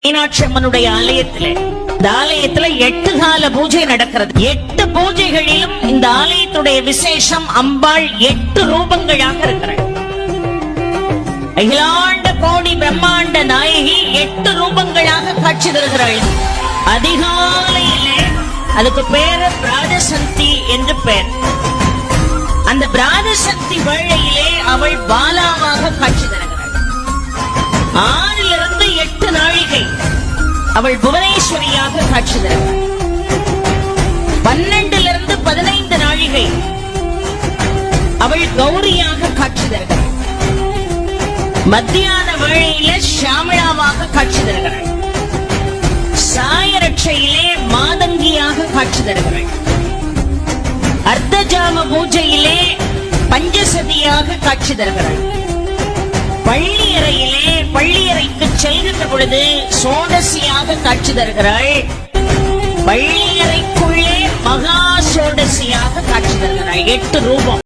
மீனாட்சி அம்மனுடைய ஆலயத்திலே இந்த ஆலயத்துல 8 கால பூஜை நடக்கிறது. 8 பூஜைகளிலும் இந்த ஆலயத்துடைய விசேஷம் அம்பாள் 8 ரூபங்களாக இருக்கிறாள். அகிலாண்ட கோடி பிரம்மாண்ட நாயகி 8 ரூபங்களாக காட்சி தருகிறாள். அதிகாலையிலே அதுக்கு பேரு பிராதசந்தி என்று பெயர். அந்த பிராதசந்தி வேளையிலே அவள் பாலாவாக காட்சி தருகிறாள். 6 இருந்து 8 நாழிகை அவள் புவனேஸ்வரியாக காட்சி தருகிறாள். 12 இருந்து 15 நாழிகை அவள் கௌரியாக காட்சி தருகிறாள். மத்தியான வேளையிலே ஷியாமளாவாக காட்சி தருகிறாள். சாயரட்சையிலே மாதங்கியாக காட்சி தருகிறாள். அர்த்தஜாம பூஜையிலே பஞ்சசதியாக காட்சி தருகிறாள். பள்ளியறையிலே பள்ளியறைக்கு செல்கின்ற பொழுது சோடசியாக காட்சி தருகிறாள். பள்ளியறைக்குள்ளே மகா சோடசியாக காட்சி தருகிறாள். 8 ரூபம்.